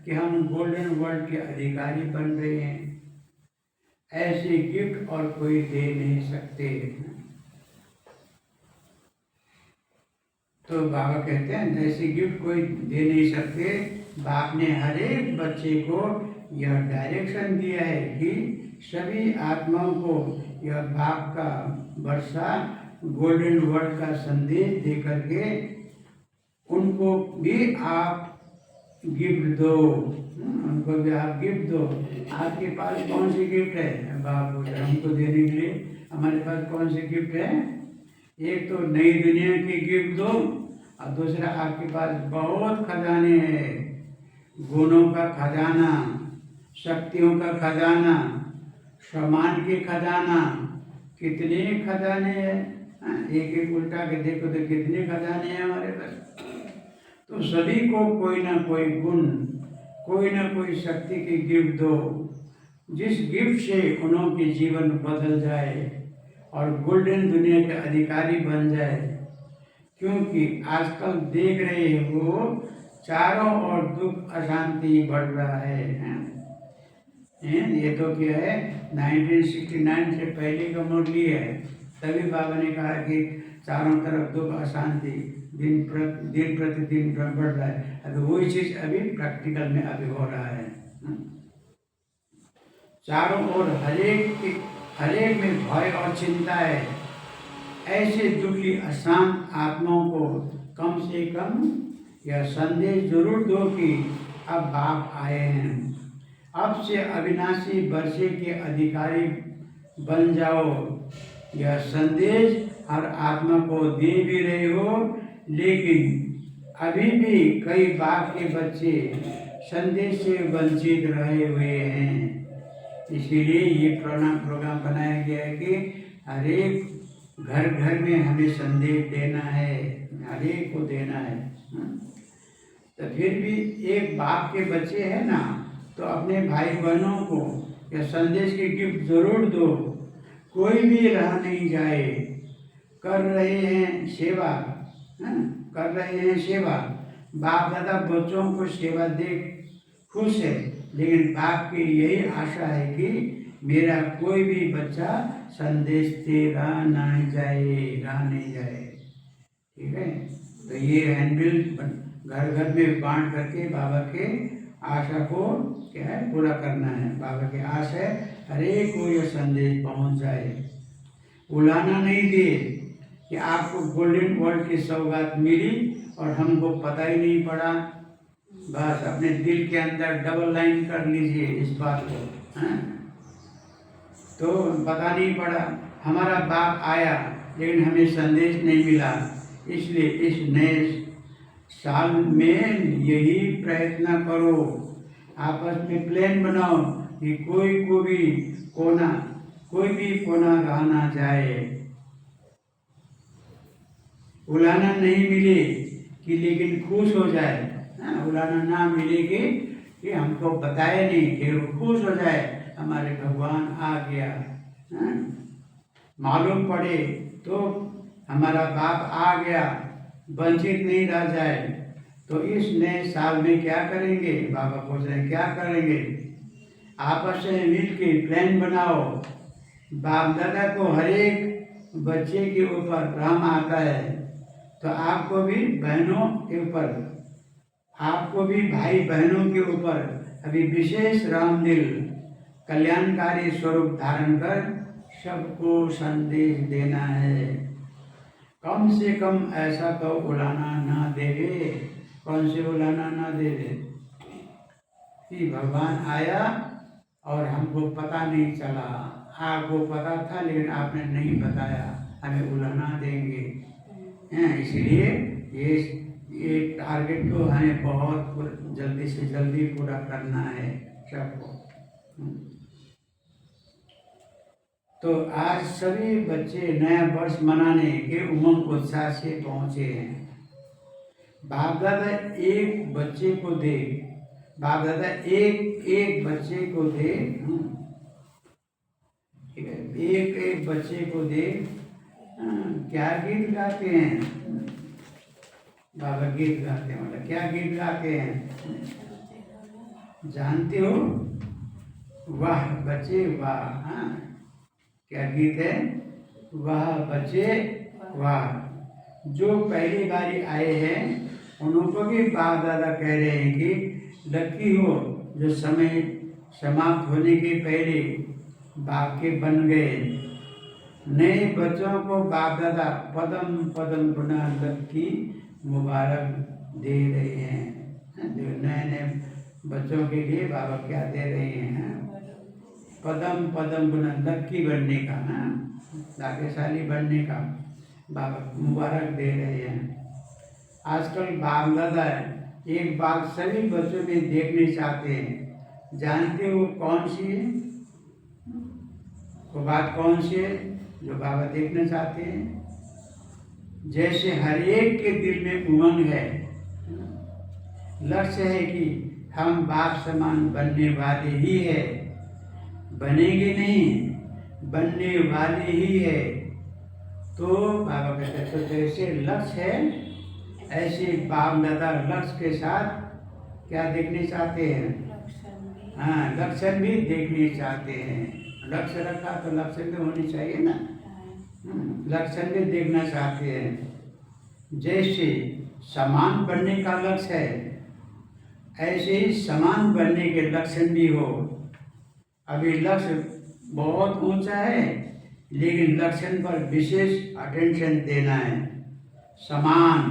कि हम golden world के अधिकारी बन रहे हैं। ऐसे गिफ्ट और कोई दे नहीं सकते। तो बाबा कहते हैं ऐसे गिफ्ट कोई दे नहीं सकते। बाप ने हर एक बच्चे को यह डायरेक्शन दिया है कि सभी आत्माओं को यह बाप का वर्षा गोल्डन वर्ड का संदेश दे करके उनको भी आप गिफ्ट दो। उनको भी आप गिफ्ट दो। आपके पास कौन सी गिफ्ट है? बाप बोले हमको देने के लिए हमारे पास कौन सी गिफ्ट है? एक तो नई दुनिया की गिफ्ट दो और दूसरा आपके पास बहुत खजाने हैं। गुणों का खजाना, शक्तियों का खजाना, सम्मान के खजाना, कितने खजाने हैं। एक एक उल्टा के देखो तो कितने खजाने हैं हमारे पास। तो सभी को कोई ना कोई गुण, कोई ना कोई शक्ति की गिफ्ट दो, जिस गिफ्ट से उनके जीवन बदल जाए और गोल्डन दुनिया के अधिकारी बन जाए। क्योंकि आजकल देख रहे हैं वो चारों ओर दुख अशांति बढ़ रहा है। ये तो क्या है 1969 से पहले का मॉडल है। तभी बाबा ने कहा कि चारों तरफ दुख अशांति दिन प्रतिदिन बढ़ रहा है। अभी वही चीज अभी प्रैक्टिकल में अभी हो रहा है। चारों ओर हरेक में भय और चिंता है। ऐसे दुखी अशांत आत्माओं को कम से कम यह संदेश जरूर दो कि अब बाप आए हैं। अब से अविनाशी वर्षे के अधिकारी बन जाओ। यह संदेश हर आत्मा को दे भी रहे हो, लेकिन अभी भी कई बाप के बच्चे संदेश से वंचित रहे हुए हैं। इसीलिए ये प्रोग्राम बनाया गया है कि हर एक घर घर में हमें संदेश देना है, हर एक को देना है। तो फिर भी एक बाप के बच्चे हैं ना, तो अपने भाई बहनों को यह संदेश की गिफ्ट जरूर दो। कोई भी रह नहीं जाए। कर रहे हैं सेवा, कर रहे हैं सेवा। बाप दादा बच्चों को सेवा दे खुश है, लेकिन बाप की यही आशा है कि मेरा कोई भी बच्चा संदेश से रह नहीं जाए। ठीक है, तो ये हैंडबिल घर घर में बांट करके बाबा के आशा को क्या है पूरा करना है। बाबा की आशा है हर एक को यह संदेश पहुंच जाए। उलाना नहीं दे कि आपको गोल्डन वर्ल्ड की सौगात मिली और हमको पता ही नहीं पड़ा। बस अपने दिल के अंदर डबल लाइन कर लीजिए इस बात को। तो पता नहीं पड़ा, हमारा बाप आया लेकिन हमें संदेश नहीं मिला। इसलिए इस नए साल में यही प्रयत्न करो, आपस में प्लान बनाओ कि कोई भी कोना रह ना जाए। उलाना नहीं मिले कि लेकिन खुश हो जाए। उलाना ना मिले कि हमको बताए नहीं, कि वो खुश हो जाए हमारे भगवान आ गया। मालूम पड़े तो हमारा बाप आ गया, वंचित नहीं रह जाए। तो इस नए साल में क्या करेंगे? बाबा पूछ रहे हैं क्या करेंगे? आपस में मिल के प्लान बनाओ। बाप दादा को हर एक बच्चे के ऊपर भ्रम आता है, तो आपको भी बहनों के ऊपर, आपको भी भाई बहनों के ऊपर अभी विशेष रामदिल कल्याणकारी स्वरूप धारण कर सबको संदेश देना है। कम से कम ऐसा तो उलाना ना देवे। कौन से उलाना ना देवे कि भगवान आया और हमको पता नहीं चला। आपको पता था लेकिन आपने नहीं बताया, हमें उलाना देंगे। इसलिए ये टारगेट को हमें बहुत जल्दी से जल्दी पूरा करना है सबको। तो आज सभी बच्चे नया वर्ष मनाने के उमंग उत्साह से पहुंचे हैं। बाप दादा एक बच्चे को दे, बाप दादा एक बच्चे को दे, ठीक है, एक बच्चे को दे। क्या गीत गाते हैं बाबा? गीत गाते हैं, मतलब क्या गीत गाते हैं? जानते हो, वाह बच्चे वाह। हाँ, क्या गीत है? वाह बच्चे वाह। जो पहली बारी आए हैं उनको भी बाप दादा कह रहे हैं कि लकी हो जो समय समाप्त होने के पहले बाप के बन गए। नए बच्चों को बाप दादा पदम पदम गुना लकी मुबारक दे रहे हैं। जो नए नए बच्चों के लिए बाबा क्या दे रहे हैं? पदम पदम गुना लकी बनने का, भाग्यशाली बनने का बाबा मुबारक दे रहे हैं। आजकल बाप दादा एक बात सभी बच्चों में देखने चाहते हैं। जानते हो कौन सी है? वो बात कौन सी है जो बाबा देखना चाहते हैं? जैसे हर एक के दिल में उमंग है, लक्ष्य है कि हम बाप समान बनने वाले ही है, बनेंगे नहीं, बनने वाले ही है। तो बाबा कहते हैं तो जैसे लक्ष्य है ऐसे बाप दादा लक्ष्य के साथ क्या देखने चाहते हैं? हाँ, लक्षण भी देखने चाहते हैं। लक्ष्य रखा तो लक्षण भी होनी चाहिए ना। लक्षण भी देखना चाहते हैं। जैसे समान बनने का लक्ष्य है ऐसे ही समान बनने के लक्षण भी हो। अभी लक्ष्य बहुत ऊंचा है लेकिन लक्षण पर विशेष अटेंशन देना है। समान,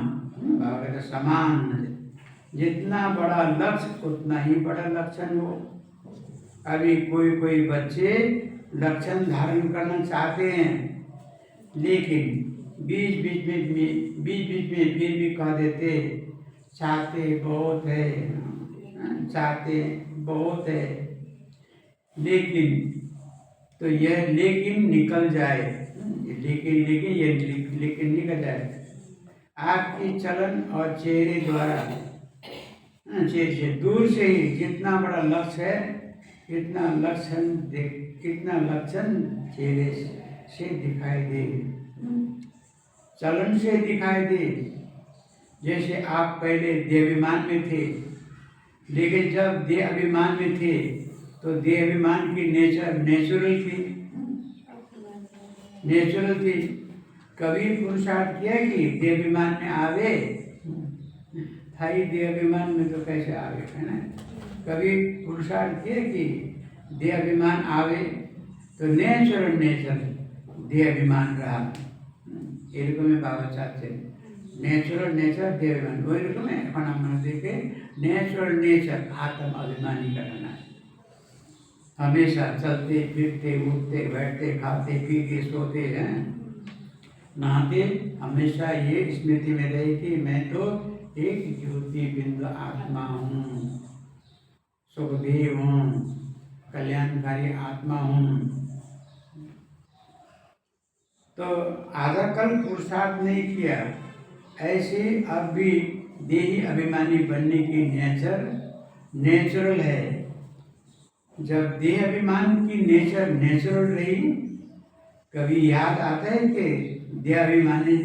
बाबा कहते समान, जितना बड़ा लक्ष्य उतना ही बड़ा लक्षण हो। अभी कोई कोई बच्चे लक्षण धारण करना चाहते हैं लेकिन बीच बीच में फिर भी कह देते चाहते बहुत है, चाहते बहुत है, लेकिन तो यह लेकिन निकल जाए, लेकिन निकल जाए आपकी चलन और चेहरे द्वारा, चेहरे से दूर से ही जितना बड़ा लक्ष्य है कितना लक्षण चेहरे से दिखाई दे, चलन से दिखाई दे। जैसे आप पहले देहाभिमान में थे लेकिन जब देह अभिमान में थे तो देह अभिमान की नेचुरल थी। कभी पुरुषार्थ किया कि देह अभिमान में आवे था ही, देह अभिमान में तो कैसे आवे, है ना। कभी पुरुषार्थ किया कि देह अभिमान आवे तो नेचुरल देह अभिमान रहा। ये रकम बाबा चाहते नेचुरल देह अभिमान वही रकम है। अपन हम देखे नेचुरल नेचर आत्म अभिमानी करना है। हमेशा चलते फिरते उठते बैठते खाते पीते सोते हैं नहाते, हमेशा ये स्मृति में रहे कि मैं तो एक ज्योति बिंदु आत्मा हूँ, सुखदेव हूँ, कल्याणकारी आत्मा हूँ। तो आधा कल पुरुषार्थ नहीं किया, ऐसे अब भी देही अभिमानी बनने की नेचुरल है। जब देह अभिमान की नेचुरल रही, कभी याद आता है कि देह अभिमानी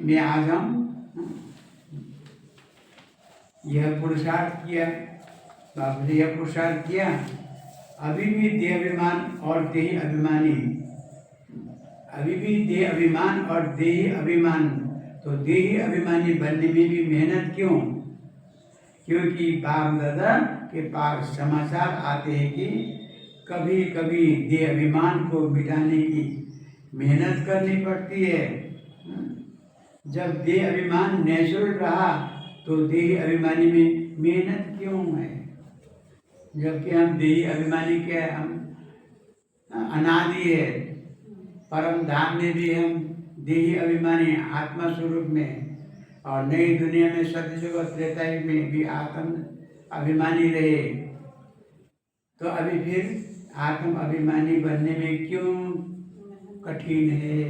में आ जाऊं? यह पुरुषार्थ किया, बाप ने यह पुरुषार्थ किया। अभी भी देह अभिमान और देही अभिमानी, अभी भी देह अभिमान और देही अभिमान, तो देही अभिमानी बनने में भी मेहनत क्यों? क्योंकि बाप दादा के पास समाचार आते हैं कि कभी कभी देह अभिमान को मिटाने की मेहनत करनी पड़ती है। जब देह अभिमान नेचुरल रहा तो देही अभिमानी में मेहनत क्यों है? जबकि हम देही अभिमानी के हम अनादि है। परम धाम में भी हम देही अभिमानी आत्मा स्वरूप में, और नई दुनिया में सतयुग और त्रेता युग में भी आत्म अभिमानी रहे। तो अभी फिर आत्म अभिमानी बनने में क्यों कठिन है?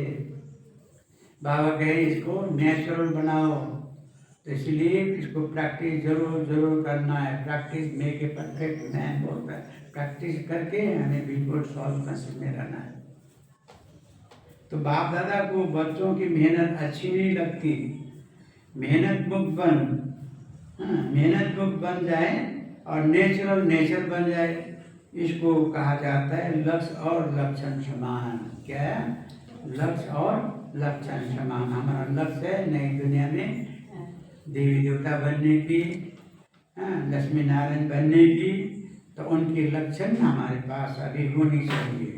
बाबा कहे इसको नेचुरल बनाओ, तो इसलिए इसको प्रैक्टिस जरूर करना है। Practice make a perfect man बोलता है। प्रैक्टिस करके हमें बिल्कुल सॉल्व कंसेप्ट में रहना है। तो बाप दादा को बच्चों की मेहनत अच्छी नहीं लगती। मेहनत मुक्त बन जाए और नेचुरल नेचर बन जाए, इसको कहा जाता है लक्ष्य और लक्षण समान। क्या है? लक्ष्य और लक्षण समान। हमारा लक्ष्य है नई दुनिया में देवी देवता बनने की, लक्ष्मी नारायण बनने की, तो उनके लक्षण हमारे पास अभी होनी चाहिए।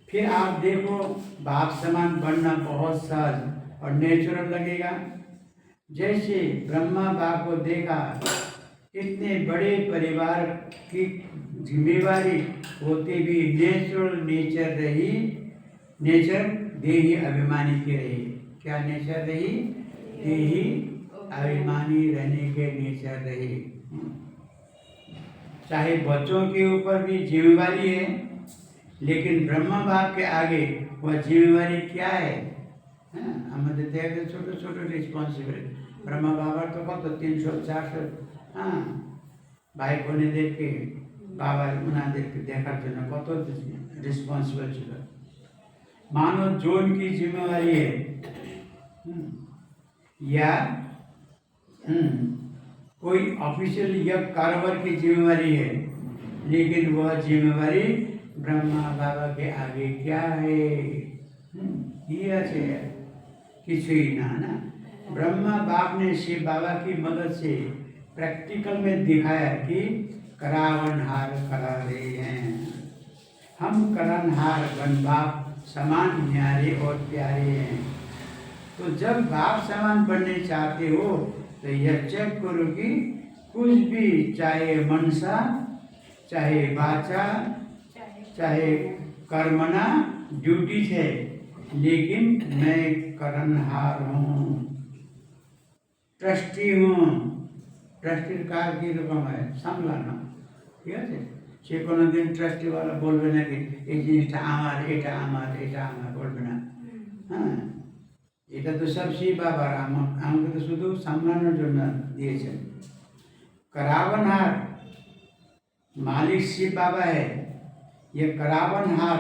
फिर आप देखो, बाप समान बनना बहुत सहज और नेचुरल लगेगा। जैसे ब्रह्मा बाप को देखा, इतने बड़े परिवार की जिम्मेवारी होते भी नेचुरल नेचर रही, नेचर देही अभिमानी की रही। क्या नेचर रही? देही अभिमानी रहने के नेचर रही। चाहे बच्चों के ऊपर भी जिम्मेवारी है, लेकिन ब्रह्मा बाप के आगे वह जिम्मेवारी क्या है? हमारे देखते छोटे छोटे रिस्पॉन्सिबिलिटी। ब्रह्मा बाबा तो कत 300-400 भाई बोने देख के बाबा उन्हें देखार जन कत रिस्पॉन्सिबल ছিল। मानो जोन की जिम्मेवारी है या कोई ऑफिशियल या कारोबार की जिम्मेवारी है, लेकिन वह जिम्मेवारी ब्रह्मा बाबा के आगे क्या है? কিছুই না ना। ब्रह्मा बाप ने शिव बाबा की मदद से प्रैक्टिकल में दिखाया कि करावनहार करा रहे हैं। हम करनहार बन बाप समान न्यारे और प्यारे हैं। तो जब बाप समान बनने चाहते हो तो यह चेक करो कि कुछ भी, चाहे मनसा, चाहे वाचा, चाहे कर्मना, ड्यूटी है, लेकिन मैं करनहार हूँ, ट्रस्टी हूँ। ट्रस्टी काज की रकम है सामलाना, ঠিক আছে? সে কোনো দিন ট্রাস্টি वाला বলবে না কি এই জিনিসটা আমার, এটা আমার, এটা আমার, বলবে না। হ্যাঁ, এটা তো সব শিব বাবার, আমাকে তো শুধু সামলানোর জন্য দিয়েছেন। करावनहार मालिक शिव बाबा है। ये करावनहार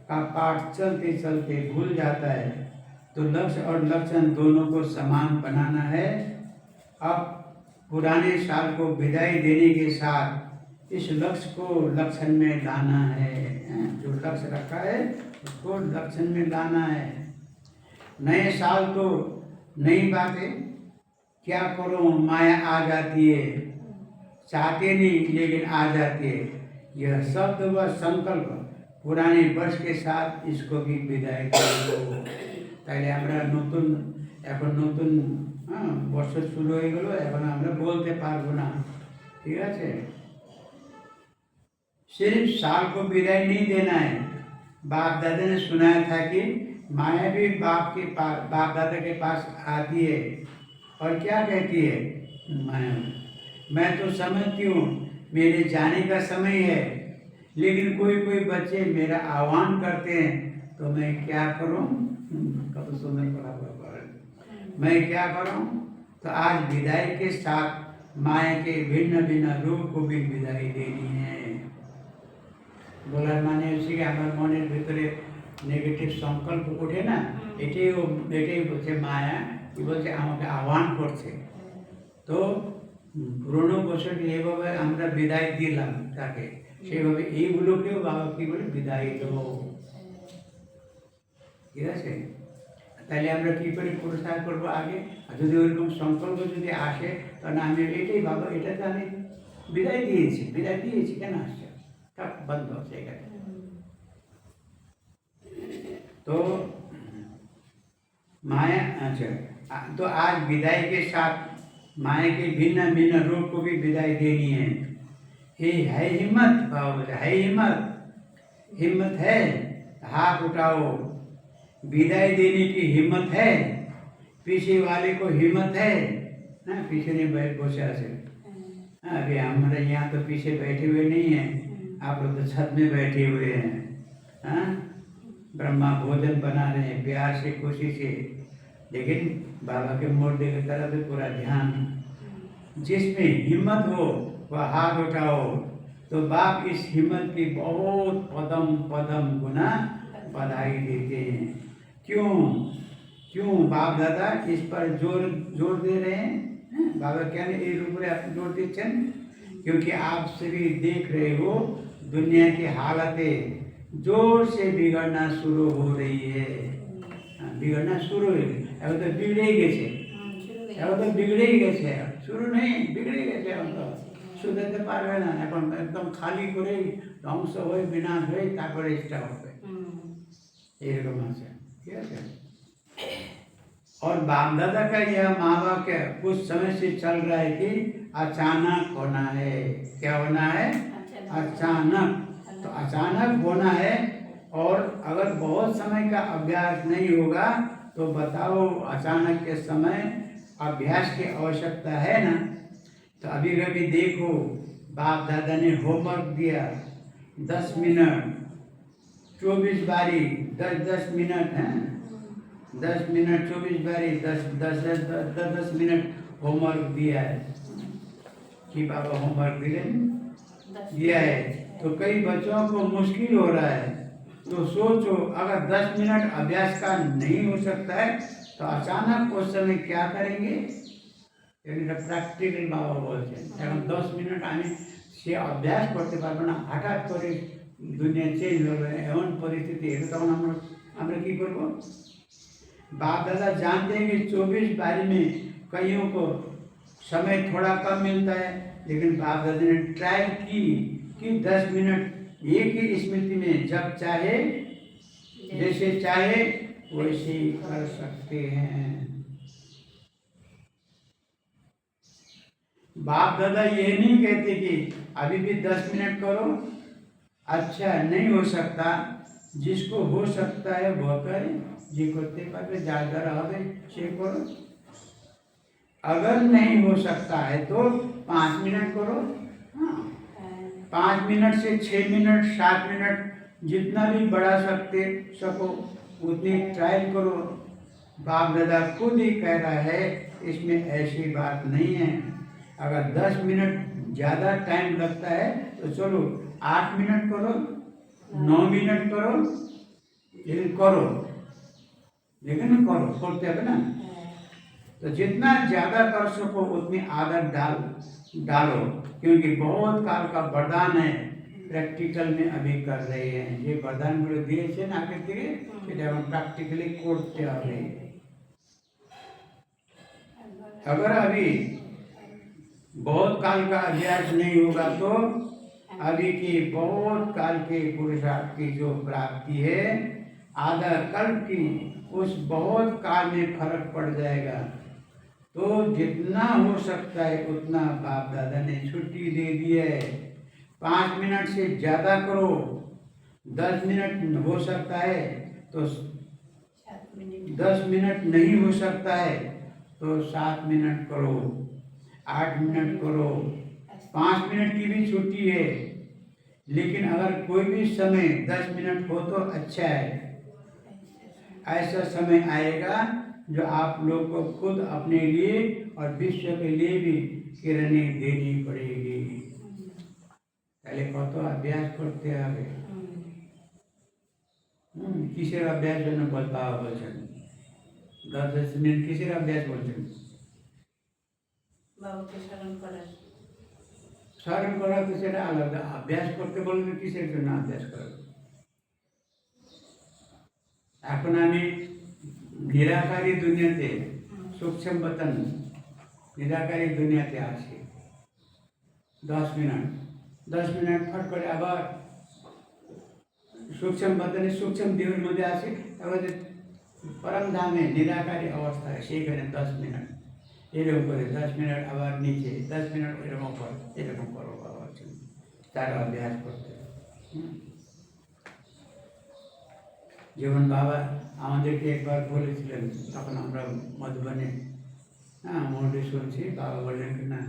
का पाठ चलते चलते भूल जाता है, तो लक्ष्य और लक्षण दोनों को समान बनाना है। अब पुराने साल को विदाई देने के साथ इस लक्ष्य को लक्षण में लाना है। जो लक्ष्य रखा है उसको लक्षण में लाना है। नए साल तो नई बातें, क्या करो माया आ जाती है, चाहते नहीं लेकिन आ जाती है। यह शब्द व संकल्प पुराने वर्ष के साथ इसको भी विदाई करो। তাইলে আমরা নতুন, এখন নতুন বর্ষ শুরু হয়ে গেল, এখন আমরা বলতে পারবো না, ঠিক আছে? सिर्फ साल को विदाई नहीं देना है। बाप दादा ने सुनाया था कि माया भी बाप दादा के पास आती है और क्या कहती है? माया, मैं तो समझती हूँ मेरे जाने का समय है, लेकिन कोई कोई बच्चे मेरा आह्वान करते हैं, तो मैं क्या करूँ? कब सुंदर मैं क्या करूँ? तो आज विदाई के साथ माया के भिन्न भिन्न रूप को भी विदाई देनी है। বলার মানে হচ্ছে কি আমার মনের ভিতরে নেগেটিভ সংকল্প ওঠে না, এটাই বলছে মায়া, কি বলছে আমাকে আহ্বান করছে। তো পুরোনো বছর এইভাবে আমরা বিদায় দিলাম তাকে, সেইভাবে এইগুলোকেও বাবা কি বলে বিদায় দেবো, ঠিক আছে? তাহলে আমরা কী করে পুরস্কার করবো আগে? আর যদি ওইরকম সংকল্প যদি আসে, তাহলে আমি এটাই বাবা, এটাতে আমি বিদায় দিয়েছি কেন আসছে, तब बंद हो जाएगा। तो माया, अच्छा, तो आज विदाई के साथ माया के भिन्न भिन्न रूप को भी विदाई देनी है। ये है हिम्मत, है हिम्मत है, हाथ उठाओ। विदाई देने की हिम्मत है, पीछे वाले को हिम्मत है ना? पीछे नहीं बैठ बचा से, अभी हमारे यहाँ तो पीछे बैठे हुए नहीं हैं, आप लोग तो छत में बैठे हुए हैं। ब्रह्मा भोजन बना रहे हैं प्यार से, खुशी से, लेकिन बाबा के मुर्दे की तरफ पूरा ध्यान। जिसमें हिम्मत हो वह हाथ उठाओ, तो बाप इस हिम्मत की बहुत पदम पदम गुना बधाई देते हैं। क्यों बाप दादा इस पर जोर दे रहे हैं? बाबा क्या नहीं रूप जोर दीचन क्योंकि आप सभी देख रहे हो दुनिया की हालतें जोर से बिगड़ना शुरू हो रही है। बिगड़ना शुरू हो गई, अब तो बिगड़े ही गए, अब तो बिगड़े ही गए, शुरू नहीं बिगड़े गए। हम तो শুধাতে পারবে না, এখন একদম খালি করেই ধ্বংস হয়ে বিনাশ হয়ে তারপরে স্টার্ট হবে, এরকম আছে। ঠিক আছে। और बाप दादा का यह माँ बाप का कुछ समय से चल रहा है कि अचानक होना है। क्या होना है? अचानक। तो अचानक होना है, और अगर बहुत समय का अभ्यास नहीं होगा तो बताओ अचानक के समय अभ्यास की आवश्यकता है ना। तो अभी कभी देखो बाप दादा ने होमवर्क दिया 10 मिनट 24 बारी 10 मिनट है, 10 मिनट 24 बारी 10 मिनट होमवर्क दिया है कि बाबा होमवर्क दिया है। तो कई बच्चों को मुश्किल हो रहा है। तो सोचो अगर 10 मिनट अभ्यास का नहीं हो सकता है तो अचानक उस समय क्या करेंगे। প্র্যাকটিক্যাল বাবা বলছেন এখন 10 মিনিট আমি সে অভ্যাস করতে পারবো না, হঠাৎ করে দুনিয়া চেঞ্জ হবে এমন পরিস্থিতি এলে তখন আমরা কি करब। बाप दादा जानते हैं कि 24 बारी में कईयों को समय थोड़ा कम मिलता है, लेकिन बाप दादा ने ट्राई की कि 10 मिनट एक ही स्मृति में जब चाहे जैसे चाहे वैसे ही कर सकते हैं। बाप दादा ये नहीं कहते कि अभी भी 10 मिनट करो। अच्छा नहीं हो सकता, जिसको हो सकता है वह करे, जे करते पारे जार द्वारा হবে সে करो। अगर नहीं हो सकता है तो 5 मिनट करो। हाँ 5 मिनट से 6 मिनट 7 मिनट जितना भी बढ़ा सको उतनी ट्राई करो। बाप दादा खुद ही कह रहा है इसमें ऐसी बात नहीं है। अगर 10 मिनट ज़्यादा टाइम लगता है तो चलो 8 मिनट करो 9 मिनट करो, लेकिन करो करते हैं ना। तो जितना ज़्यादा कर सको उतनी आदत डालो, क्योंकि बहुत काल का वरदान है प्रैक्टिकल में अभी कर रहे हैं। ये वरदान दिए ना आगे থেকে সেটা এখন प्रैक्टिकली করতে হবে। अगर अभी बहुत काल का अभ्यास नहीं होगा तो अभी की बहुत काल के पुरुषार्थ की जो प्राप्ति है आधा कल्प की उस बहुत काल में फर्क पड़ जाएगा। तो जितना हो सकता है उतना बाप दादा ने छुट्टी दे दी है। 5 मिनट से ज़्यादा करो, 10 मिनट हो सकता है तो 10 मिनट नहीं हो सकता है तो 7 मिनट करो, 8 मिनट करो, 5 मिनट की भी छुट्टी है। लेकिन अगर कोई भी समय 10 मिनट हो तो अच्छा है। ऐसा समय आएगा जो आप लोग को खुद अपने लिए और विश्व के लिए भी किरणें देनी पड़ेगी। पहले कत अभ्यास करते হবে। কিসের अभ्यास জন্য বাবা বলছেন 10 মিনিট কিসের अभ्यास বলছেন। বাবাকে স্মরণ করা তো সেটা আলাদা, अभ्यास করতে বললে কিসের জন্য अभ्यास করা। এখন আমি निराकारी दुनियाते सूक्ष्म वतन निराकारी दुनियाते आছি 10 मिनट फट করে আবার सूक्ष्म वतने सूक्ष्म देহের মধ্যে আসি, তারপরে परम धामे निराकारी अवस्था সেইখানে 10 मिनट এরকম করে 10 मिनट আবার নিচে 10 मिनट এরকম করে এরকম করো বাবা, তার अभ्यास করতে। যেমন বাবা আমাদেরকে একবার বলেছিলেন তখন আমরা মধুবনে মন্ডে শুনছি, বাবা বললেন কি না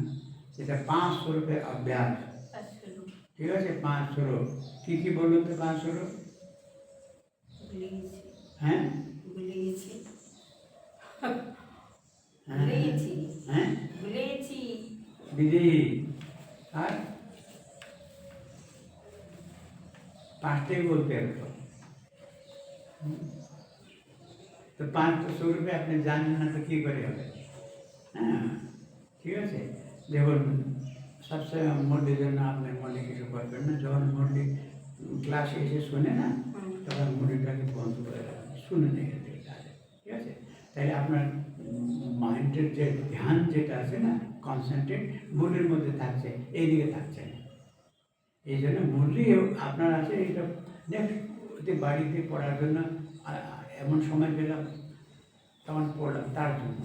এটা 500 रुपये अभ्यास। ঠিক আছে 500 কি বলুন তো 500 হ্যাঁ দিদি আর 5টাই বলতে হবে। तो 500 रुपये अपने जान ना तो कि करे হবে। हाँ ठीक है देखो सबसे मुरली जन आपने मुरली की शुरुआत करना जो मुरली क्लास এসে শুনে না তখন মুরলিটাকে বন্ধ করে রাখবেন শুনে নেই ঠিক আছে তাহলে আপনার মাইন্ডের যে ধ্যান যেটা আছে না কনসেন্ট্রেট মুরলির মধ্যে থাকছে এইদিকে থাকছে না এই জন্য মুরলি আপনার আছে এটা নেক্সট বাড়িতে পড়ার জন্য এমন সময় পেলাম তখন পড়লাম তার জন্য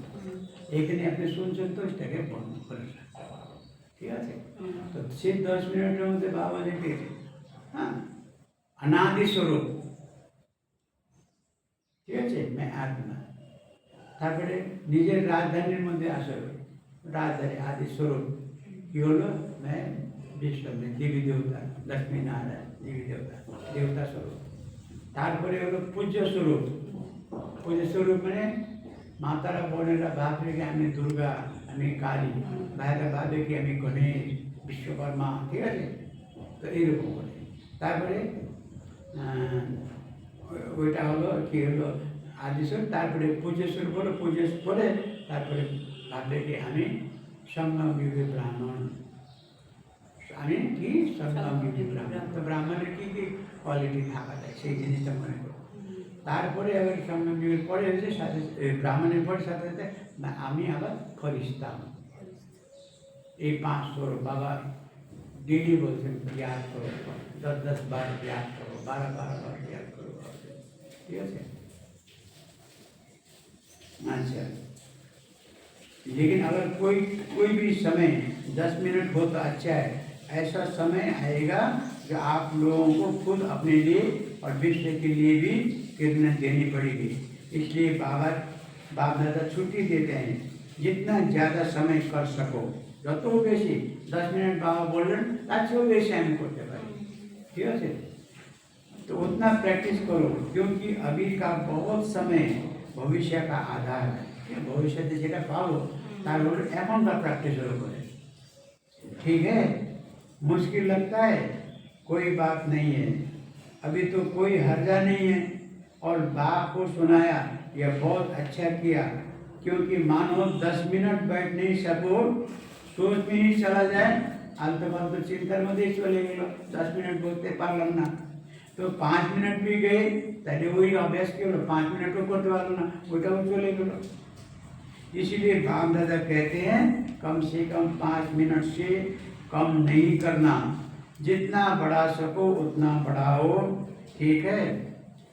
এইখানে আপনি শুনছেন তো এটাকে বন্ধ করে রাখতে পারবো ঠিক আছে তো সেই 10 মিনিটের মধ্যে বাবা লিখেছে হ্যাঁ अनादि स्वरूप ঠিক আছে मैं आत्मा তারপরে নিজের রাজধানীর মধ্যে আসে রাজধানী আদি স্বরূপ কি হলো मैं विश्व में देवी देवता लक्ष्मी नारायण देवी देवता देवता स्वरूप তারপরে হলো পূজ্য স্বরূপ পূজ্য স্বরূপ মানে মাতারা বোনেরা ভাববে কি আমি দুর্গা আমি কালী ভাইরা ভাবে কি আমি গণেশ বিশ্বকর্মা ঠিক আছে তো এইরকম বলে তারপরে ওইটা হলো কি হলো আদিশ্বর তারপরে পূজেশ্বর বলো পূজেশ বলে তারপরে ভাবলে কি আমি সঙ্গমযুগী ব্রাহ্মণ আমি কি সঙ্গমযুগী ব্রাহ্মণ তো ব্রাহ্মণের কী কী কোয়ালিটি থাকা যায় সেই জিনিসটা মনে করো তারপরে আবার সঙ্গমযুগের পরে হয়েছে সাথে ব্রাহ্মণের পরে সাথে সাথে আমি আবার ফরিস্তা এই 500 বাবা डेली बोलते हैं याद करो 10-10 बार याद करो 12-12 बार याद करो ठीक है अच्छा लेकिन अगर कोई भी समय 10 मिनट हो तो अच्छा है ऐसा समय आएगा जो आप लोगों को खुद अपने लिए और विश्व के लिए भी किरणें देनी पड़ेगी इसलिए बाप दादा छुट्टी देते हैं जितना ज़्यादा समय कर सको যত বেশি 10 मिनट बाबा बोलें তার চেয়েও বেশি আমি করতে পারি ঠিক আছে तो उतना प्रैक्टिस करो क्योंकि अभी का बहुत समय भविष्य का आधार है भविष्य যেটা পাবো তার উপর এখনকার प्रैक्टिस করে ठीक है मुश्किल लगता है कोई बात नहीं है अभी तो कोई हर्जा नहीं है और बाप को सुनाया यह बहुत अच्छा किया क्योंकि मानो 10 मिनट बैठ नहीं सको सोच में ही चला जाए आलतू फालतू चिंतार मध्य चले गए 10 मिनट बोलते पारलाम ना तो 5 मिनट भी गए ताहले वही अभ्यास के 5 मिनट को करते पारलाम ना ওইটাও চলে গেল इसीलिए बाप दादा कहते हैं कम से कम 5 मिनट से कम नहीं करना जितना बढ़ा सको उतना बढ़ाओ ठीक है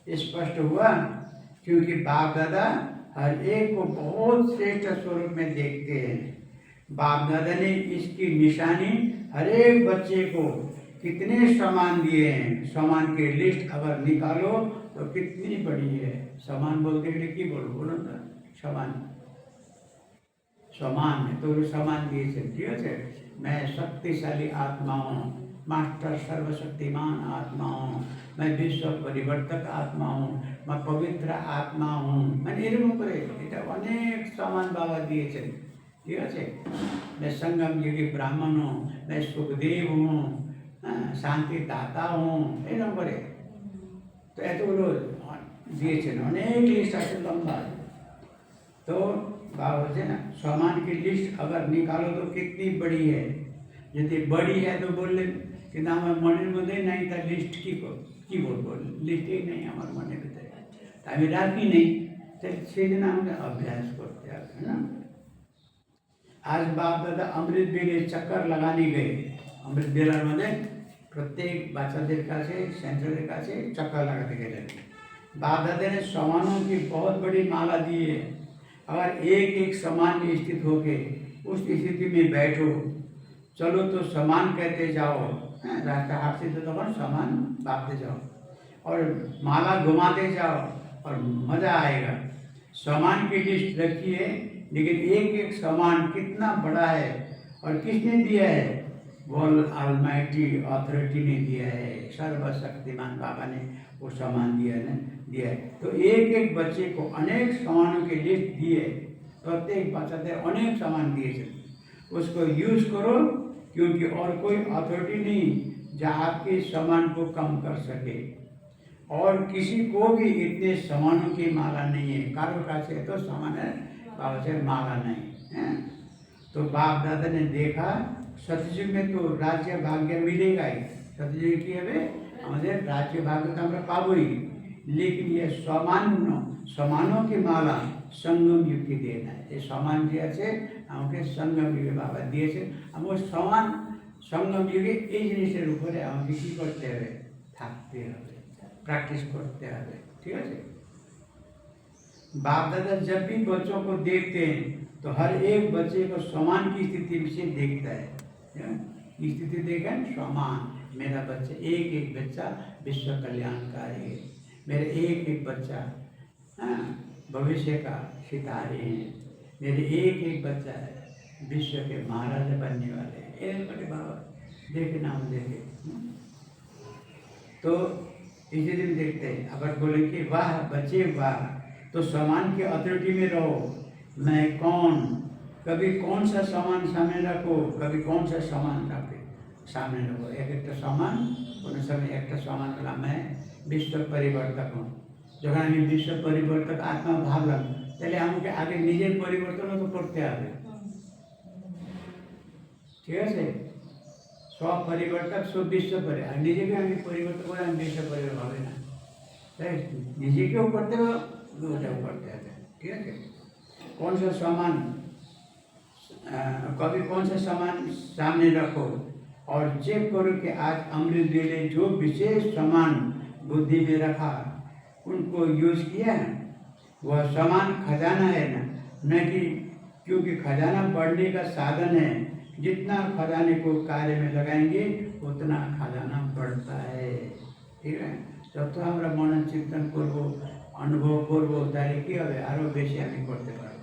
स्पष्ट हुआ क्योंकि बाप दादा हर एक को बहुत श्रेष्ठ स्वरूप में देखते हैं बाप दादा ने इसकी निशानी हर एक बच्चे को कितने सामान दिए हैं सामान के लिस्ट अगर निकालो तो कितनी बड़ी है सामान बोलते हैं कि बोलो ना सामान सामान है तो सामान दिए ठीक है मैं शक्तिशाली आत्मा हूँ मास्टर सर्वशक्तिमान आत्मा हूँ मैं विश्व परिवर्तक आत्मा हूँ मैं पवित्र आत्मा हूँ मैंने एरकम करे এটা অনেক सामान बाबा दिए ठीक है मैं संगमयुगी ब्राह्मण हूँ मैं सुखदेव हूँ शांति दाता हूँ एरकम करे तो এতগুলো দিয়েছেন অনেক লিস্ট আছে লম্বা तो बाबा बोलते ना सामान की लिस्ट अगर निकालो तो कितनी बड़ी है यदि बड़ी है तो बोल ले कि ना हमारे मনের মধ্যে নাই তার লিস্ট কি বলবো লিস্টই নেই আমার মনের ভিতরে তাই আমি রাখি নেই তাই সেই জন্য আমাকে অভ্যাস করতে হবে না आज बाप दादा अमृत बेले चक्कर लगाने गए अमृत बेलार मध्य प्रत्येक बाच्चाদের কাছে सेंटरेर কাছে चक्कर लगाते गए बाप दादा ने सामानों की बहुत बड़ी माला दी है अगर एक एक सामान में स्थित होके उस स्थिति में बैठो चलो तो सामान कहते जाओ रास्ता हाथ से तो तब सामान बांटते जाओ और माला घुमाते जाओ और मज़ा आएगा सामान की लिस्ट रखिए लेकिन एक एक सामान कितना बड़ा है और किसने दिया है वो ऑलमाइटी अथॉरिटी ने दिया है सर्वशक्तिमान बाबा ने वो सामान दिया है तो एक एक बच्चे को अनेक सामानों की लिस्ट दिए प्रत्येक बच्चे अनेक सामान दिए उसको यूज़ करो क्योंकि और कोई अथॉरिटी नहीं जो आपके सामान को कम कर सके और किसी को भी इतने सामानों की माला नहीं है कारो का से तो सामान है बाबा से माला नहीं है तो बाप दादा ने देखा সত্যযুগ में तो राज्य भाग्य मिलेगा ही। सत्ययुग की हमें আমাদের राज्य भाग्य तो আমরা পাবোই, लेकिन ये समानों की माला संगम युग की देना है। ये समान যে আছে আমাকে संगम युगे বাবা দিয়েছে। আমাকে সমান संगम युगे এই জিনিসের উপরে আমাকে কি করতে হবে, থাকতে হবে, प्रैक्टिस करते হবে। ठीक है। बाप दादा जब भी बच्चों को देखते हैं तो हर एक बच्चे को समान की स्थिति से देखता है। स्थिति देखें समान, मेरा बच्चा एक बच्चा विश्व कल्याणकारी है, मेरे एक बच्चा भविष्य का सितारे हैं, मेरे एक बच्चा है विश्व के महाराज बनने वाले हैं। बड़े बाबा देखे नाम देखे तो इसी दिन देखते हैं। अगर बोले कि वाह बच्चे वाह, तो सामान के अथॉरिटी में रहो। मैं कौन, कभी कौन सा सामान सामने रखो, कभी कौन सा सामान रखे सामने रखो। एक सामान কোনো সময় একটা সমান হলাম, मैं विश्व परिवर्तक हूँ। যখন আমি বিশ্ব পরিবর্তক আত্মা ভাবলাম, তাহলে আমাকে আগে নিজের পরিবর্তনও তো করতে হবে। ঠিক আছে, সব পরিবর্তক সব বিশ্ব পরি, আর নিজেকে আমি পরিবর্তন করে আমি বিশ্ব পরিবর্তন হবে না। তাই নিজেকেও করতে হবে, ওটাও করতে হবে। ঠিক আছে, कौन सा सामान कभी कौन सा सामान सामने रखो और चेक करो कि आज अमृत वेले जो विशेष सामान बुद्धि में रखा उनको यूज किया। वह सामान खजाना है ना, न कि क्योंकि खजाना बढ़ने का साधन है। जितना खजाने को कार्य में लगाएंगे उतना खजाना बढ़ता है। ठीक है, जब तो আমরা মনন চিন্তন করব, अनुभव করব, তাহলে কি হবে, আরো বেশি আমি করতে পারবো।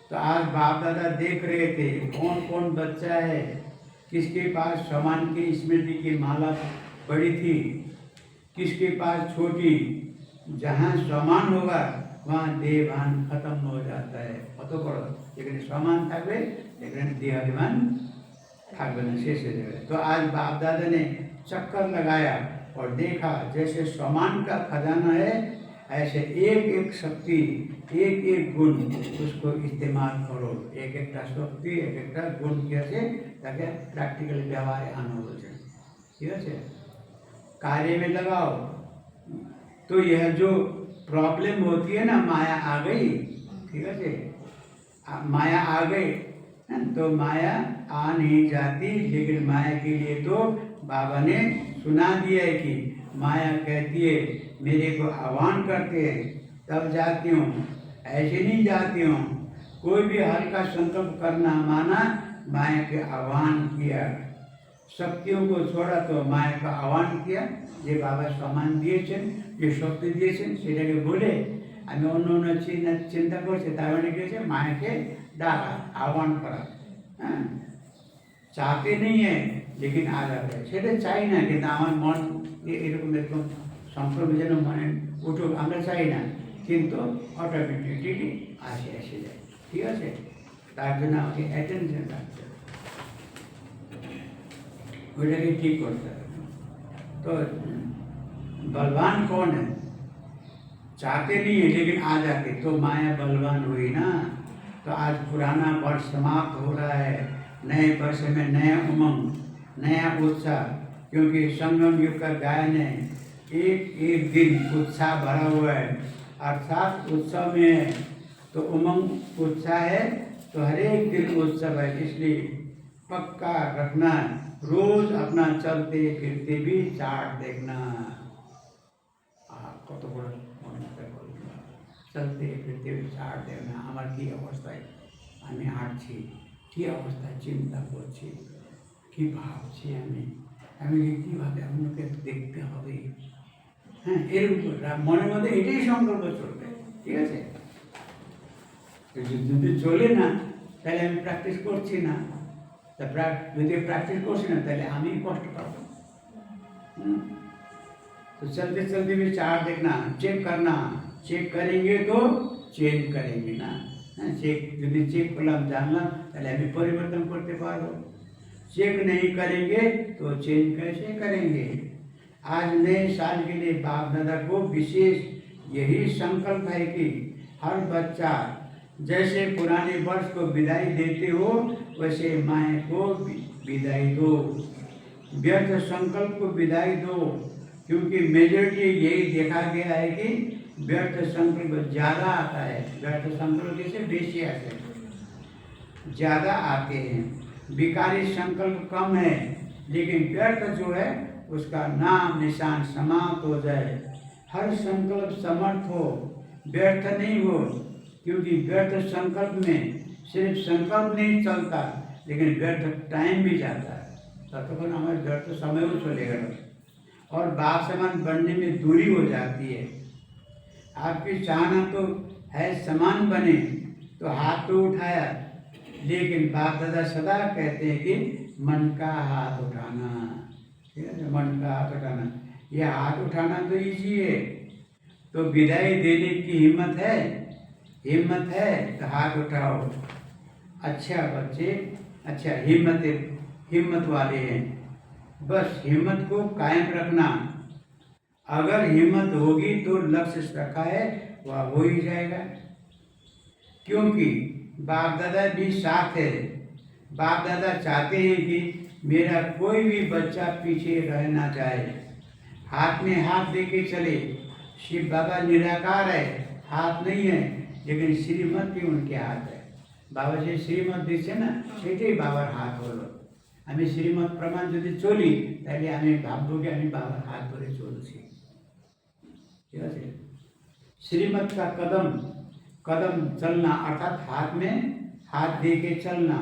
तो आज बाप दादा देख रहे थे कौन कौन बच्चा है, किसके पास सामान की स्मृति की माला बड़ी थी, किसके पास छोटी। जहाँ सामान होगा वहाँ देहभान खत्म हो जाता है। কত বড় যেখানে सामान থাকবে সেখানে देहाभिमान থাকবে না, শেষ হয়ে যাবে। तो आज बाप दादा ने चक्कर लगाया और देखा जैसे सामान का खजाना है, ऐसे एक शक्ति एक गुण उसको इस्तेमाल करो। एक शक्ति एक गुण कैसे ताकि प्रैक्टिकली व्यवहार आना हो जाए। ठीक है, कार्य में लगाओ। तो यह जो प्रॉब्लम होती है ना, माया आ गई। ठीक है, माया आ गई तो माया आ नहीं जाती, लेकिन माया के लिए तो बाबा ने सुना दिया है कि माया कहती है मेरे को आह्वान करते हैं तब जाती हूँ, ऐसे नहीं जाती हूँ। कोई भी हल्का संकल्प करना माना, माया के आह्वान किया। शक्तियों को छोड़ा तो माया का आह्वान किया। যে বাবা সম্মান দিয়েছেন, যে শক্তি দিয়েছেন সেটাকে বলে আমি অন্য অন্য চিন্তা করছি, তার মানে কি হচ্ছে, মায়াকে ডাকা, আহ্বান করা। হ্যাঁ, চাতে নেই लेकिन आ जाता है, সেটা চাই না, কিন্তু আমার মন এরকম সংকল্প যেন মনে উঠুক, আমরা চাই না, কিন্তু অটোমেটিকলি এসে যায়। ঠিক আছে, তার জন্য আমাকে অ্যাটেনশন রাখতে হবে, ওইটাকে ঠিক করতে হবে। तो बलवान कौन है, चाहते नहीं है लेकिन आ जाते, तो माया बलवान हुई ना। तो आज पुराना वर्ष समाप्त हो रहा है, नए वर्ष में नया उमंग, नया उत्साह, क्योंकि संगम युग का गायन है। एक दिन उत्साह भरा हुआ है, अर्थात उत्सव में है तो उमंग उत्साह है, तो हर एक दिन उत्सव है। इसलिए पक्का रखना, रोज अपना चलते फिरते भी चार्ट देखना। কত বড় চলতে ফিরতে চার্ট দেখনা, আমার কী অবস্থায় আমি হাঁটছি, কী অবস্থায় চিন্তা করছি, কী ভাবছি, আমি কীভাবে আমাকে দেখতে হবে। হ্যাঁ, এর উপর মনের মধ্যে এটাই সংকল্প চলবে। ঠিক আছে, যদি চলে না তাহলে আমি প্র্যাকটিস করছি না, যদি প্র্যাকটিস করছি না তাহলে আমি কষ্ট পাবো। तो चलते चलते भी चार्ट देखना, चेक करना, चेक करेंगे तो चेंज करेंगे ना। चेक यदि चेक करलाम जानलाम তাহলে আমি পরিবর্তন করতে পারবো। चेक नहीं करेंगे तो चेंज कैसे करेंगे। आज नए साल के लिए बाप दादा को विशेष यही संकल्प है कि हर बच्चा जैसे पुराने वर्ष को विदाई देते हो वैसे माया को विदाई दो, व्यर्थ संकल्प को विदाई दो, क्योंकि मेजॉरिटी यही देखा गया है कि व्यर्थ संकल्प ज़्यादा आता है। व्यर्थ संकल्प जैसे बेशी आते हैं, ज़्यादा आते हैं। विकारी संकल्प कम है, लेकिन व्यर्थ जो है उसका नाम निशान समाप्त हो जाए। हर संकल्प समर्थ हो, व्यर्थ नहीं हो, क्योंकि व्यर्थ संकल्प में सिर्फ संकल्प नहीं चलता, लेकिन व्यर्थ टाइम भी जाता है। तत्काल हमारे व्यर्थ समय को चलेगा और बाप समान बनने में दूरी हो जाती है। आपकी चाहना तो है समान बने, तो हाथ तो उठाया, लेकिन बाप दादा सदा कहते हैं कि मन का हाथ उठाना, ठीक है, मन का हाथ उठाना। यह हाथ उठाना तो इजी है, तो विदाई देने की हिम्मत है, हिम्मत है तो हाथ उठाओ। अच्छा बच्चे, अच्छा हिम्मत वाले हैं, बस हिम्मत को कायम रखना। अगर हिम्मत होगी तो लक्ष्य रखा है वह हो ही जाएगा, क्योंकि बाप दादा भी साथ है। बाप दादा चाहते हैं कि मेरा कोई भी बच्चा पीछे रह ना जाए, हाथ में हाथ देके चले। शिव बाबा निराकार है, हाथ नहीं है, लेकिन श्रीमत भी उनके हाथ है। बाबा जी श्रीमत दिচ্ছে না, সেটাই বাবার হাত হলো। আমি শ্রীমত প্রমাণ যদি চলি, তাহলে আমি ভাববো कि আমি বাবার হাত ধরে চলছি, ঠিক আছে। श्रीमत का कदम कदम चलना अर्थात हाथ में हाथ दे के चलना,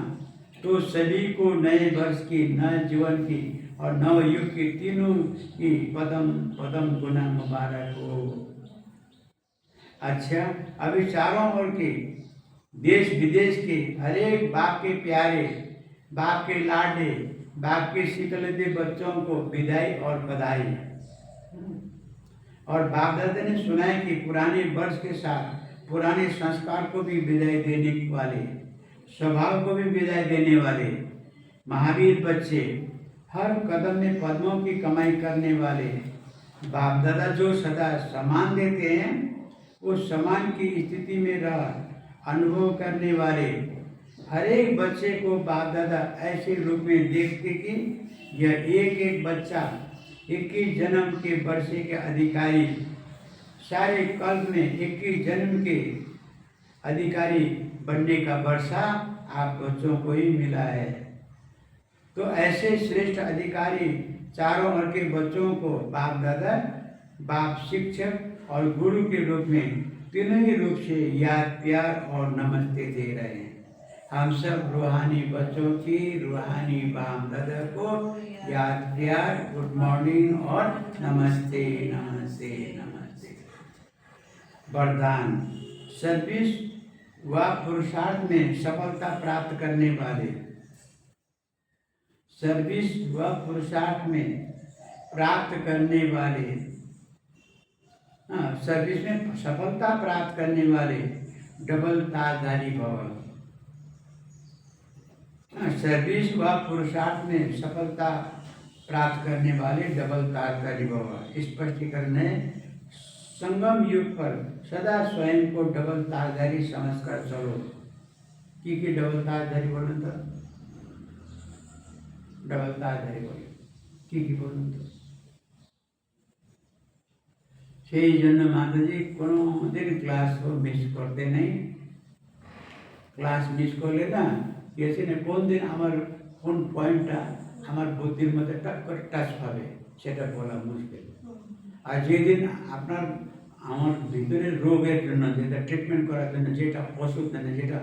तो सभी को नए वर्ष की, नए जीवन की और नव युग की तीनों की पदम पदम गुना मुबारक हो। अच्छा, अभी चारों ओर के देश विदेश के हर एक बाप के प्यारे, बाप के लाडले, बाप के शीतलते बच्चों को विदाई और बधाई। और बाप दादा ने सुनाया कि पुराने वर्ष के साथ पुराने संस्कार को भी विदाई देने वाले, स्वभाव को भी विदाई देने वाले महावीर बच्चे, हर कदम में पद्मों की कमाई करने वाले बाप दादा जो सदा सम्मान देते हैं, उस सम्मान की स्थिति में रह अनुभव करने वाले हर एक बच्चे को बाप दादा ऐसे रूप में देखते कि यह एक एक बच्चा 21 जन्म के वर्षे के अधिकारी, सारे कल्प में 21 जन्म के अधिकारी बनने का वर्षा आप बच्चों को ही मिला है। तो ऐसे श्रेष्ठ अधिकारी चारों ओर के बच्चों को बाप दादा, बाप शिक्षक और गुरु के रूप में तीनों ही रूप से याद, प्यार और नमस्ते दे रहे हैं। हम सब रूहानी बच्चों की रूहानी बाप दादा को याद, प्यार, गुड मॉर्निंग और नमस्ते नमस्ते नमस्ते। वरदान, सर्विस व पुरुषार्थ में सफलता प्राप्त करने वाले, सर्विस व पुरुषार्थ में प्राप्त करने वाले, सर्विस में सफलता प्राप्त करने वाले डबल ताजधारी भव। सर्विस व पुरुषार्थ में सफलता प्राप्त करने वाले डबल ताजधारी भव। स्पष्टीकरण है, संगम युग पर सदा स्वयं को डबल ताजधारी समझकर चलो। की डबल ताजधारी बोलो तो डबल ताजधारी बोलो, की बोलो तो সেই জন্য মাতাজি কোনো দিন ক্লাস মিস করতে নেই। ক্লাস মিস করলে না গেছে না কোন দিন আমার কোন পয়েন্টটা আমার বুদ্ধির মধ্যে টক করে টাচ পাবে সেটা বলা মুশকিল। আর যেদিন আপনার আমার ভিতরের রোগের জন্য, যেটা ট্রিটমেন্ট করার জন্য, যেটা ওষুধ দেন, যেটা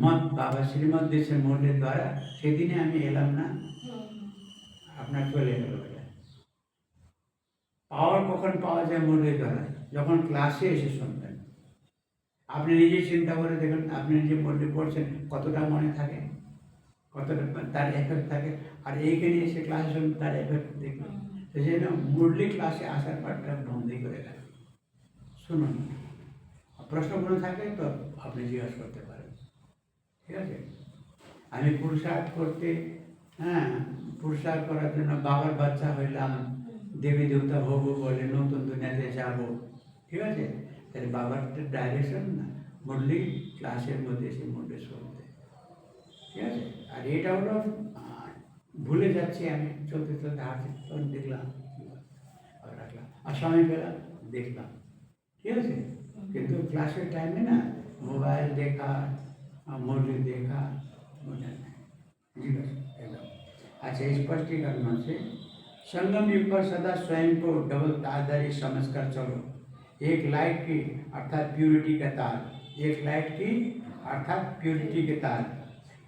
মত বাবা শ্রীমৎ দেশের মূল্যের দ্বারা, সেদিনে আমি এলাম না, আপনার চলে গেল। পাওয়ার কখন পাওয়া যায়? মূল্যের দ্বারা, যখন ক্লাসে এসে শুনবেন। আপনি নিজে চিন্তা করে দেখুন, আপনি নিজে মূল্যে পড়ছেন, কতটা মনে থাকে, কতটা তার এফেক্ট থাকে। আর এইখানে এসে ক্লাসে শুনবেন, তার এফেক্ট দেখবেন। সেই জন্য মুরলি ক্লাসে আসার পারটা বন্দি করে রাখুন, শুনুন। প্রশ্নগুলো থাকে তো আপনি জিজ্ঞাসা করতে পারেন, ঠিক আছে। আমি পুরুষার্থ করতে, পুরুষার্থ করার জন্য বাবার বাচ্চা হইলাম, দেবী দেবতা হবো বলে নতুন দুনিয়াতে যাব, ঠিক আছে। তাহলে বাবার ডাইরেকশন না, মুরলি ক্লাসের মধ্যে এসে মুরলি শুনতে, ঠিক আছে। আর এটা হলো ভুলে যাচ্ছি আমি, চলতে চলতে হাঁটতে তখন দেখলাম আর রাখলাম, আর সময় পেলাম দেখলাম, ঠিক আছে। কিন্তু ক্লাসের टाइम में ना मोबाइल देखा, मूवी देखा, मुझे जी बस एकदम। अच्छा, स्पष्टीकरण से संगम युग पर सदा स्वयं को डबल तारदारी समझकर चलो। एक लाइट की अर्थात प्यूरिटी का तार, एक लाइट की अर्थात प्यूरिटी के तार,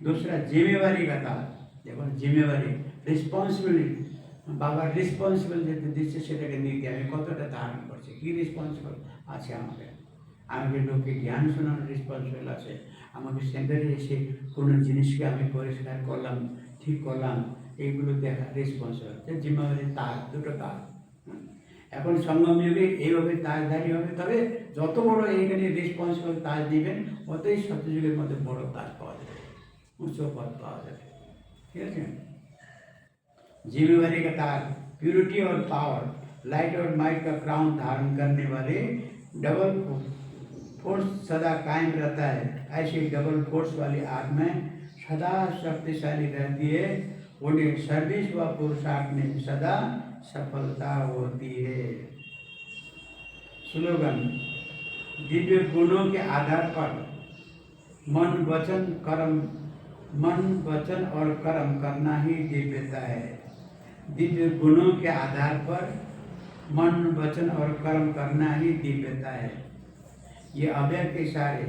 दूसरा जिम्मेवारी का तार। देखो जिम्मेवारी, रिस्पन्सिबिलिटी, बाबा रिस्पन्सिबल যেতে দিচ্ছে সেটাকে নিতে আমি কতটা ধারণ করছি, কি রিসপন্সিবল আছে আমাদের। আমাকে লোককে জ্ঞান শোনানোর রিসপন্সিবল আছে, আমাকে সেন্টারে এসে কোনো জিনিসকে আমি পরিষ্কার করলাম, ঠিক করলাম, এইগুলো দেখা রিসপন্সিবল। জিম্মাবারি তার, দুটো তার। এখন সঙ্গম যুগে এইভাবে তাজধারী হবে, তবে যত বড় এইখানে রিসপন্সিবল তাজ দিবেন অতই সত্যযুগের মধ্যে বড় তাজ পাওয়া যাবে, উচ্চ পদ পাওয়া যাবে, ঠিক আছে। जिम्मेवारी का तार, प्यूरिटी और पावर, लाइट और माइट का क्राउन धारण करने वाले डबल फोर्स सदा कायम रहता है। ऐसी डबल फोर्स वाली आत्माएं सदा शक्तिशाली रहती है, उन्हें सर्विस व पुरुषार्थ में सदा सफलता होती है। स्लोगन, दिव्य गुणों के आधार पर मन वचन और कर्म करना ही दिव्यता है। दिव्य गुणों के आधार पर मन वचन और कर्म करना ही दिव्यता है। ये अव्यक्त इशारे,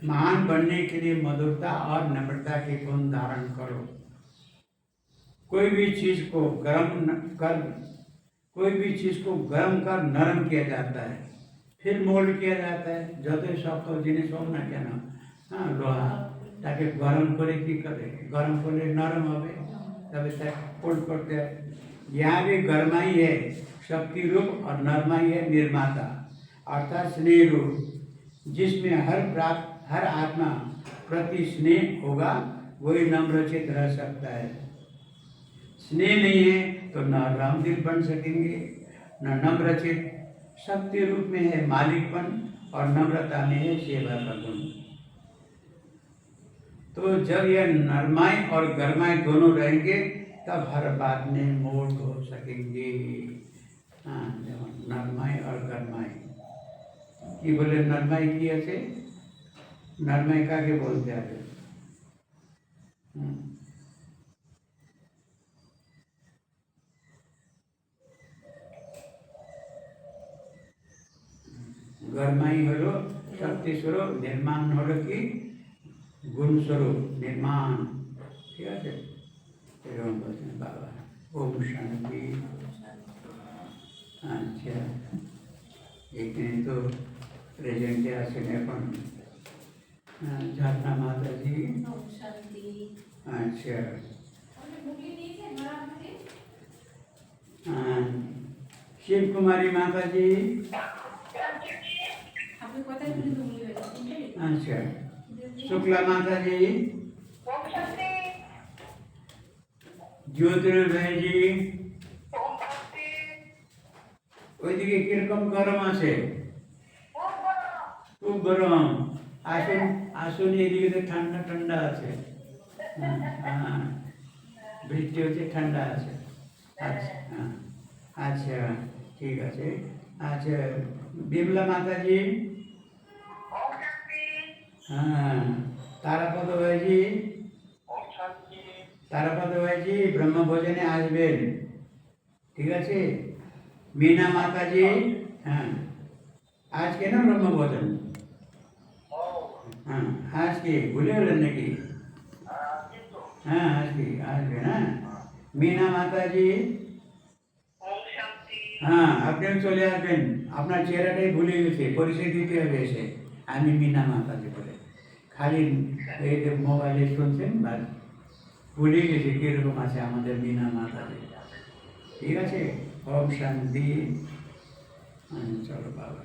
महान बनने के लिए मधुरता और नम्रता के गुण धारण करो। कोई भी चीज को गर्म कर नरम किया जाता है, फिर मोल्ड किया जाता है। যতই শক্ত জিনিস হোক না কেন, হ্যাঁ, লোহা তাকে গরম করে কি করে, গরম করলে নরম হবে, तब तक फोल्ड करते हैं। यहाँ भी गर्माई है शक्ति रूप और नरमाई है निर्माता अर्थात स्नेह रूप, जिसमें हर आत्मा प्रति स्नेह होगा वही नम्रचित रह सकता है। स्नेह नहीं है तो न रामदिल बन सकेंगे, न नम्रचित। शक्ति रूप में है मालिकपन और नम्रता में है सेवा का गुण। तो जब यह नरमाई और गरमाई दोनों रहेंगे तब हर बात में मोड़ हो सकेंगे। हाँ, नरमाई और गरमाई की बोले, नरमाई की ऐसे नरमाई का के बोलते हैं। गरमाई हलो शक्ति स्वरूप, निर्माण हलो की गुण स्वरूप निर्माण, ठीक है। एवं बोलते हैं बाबा ओम शांति। अच्छा, एक दिन तो प्रेजेंट आसने अपन झरना माता जी। अच्छा, शिव कुमारी माता जी। अच्छा, शुक्ला माता जी, ज्योतिर्मय जी। ওইদিকে কিরকম গরম আছে? খুব গরম। আসুন আসুন, এদিকে তো ঠান্ডা ঠান্ডা আছে। হ্যাঁ, বৃষ্টি হচ্ছে, ঠান্ডা আছে। আচ্ছা, হ্যাঁ, আচ্ছা, ঠিক আছে। আচ্ছা, বিমলা মাতাজি। हाँ, तारापद भाईजी, तारापद भाईजी ब्रह्म भोजने आसबेन, ठीक है। मीना माता जी, हाँ, आज के ना ब्रह्म भोजन, हाँ, आज के भूले लेने की, हाँ, आज के ना। मीना माता जी, हाँ, अपने चले आसबेन, अपना चेहराटाई भूले गेছে, পরিচয় দিতে হবে এসে। আমি मीना माता जी বলে খালি এই যে মোবাইলে শুনছেন, বাস ভুলে গেছে কীরকম আছে আমাদের मीना माता जी, ঠিক আছে। ওম শান্তি। চলো বাবা।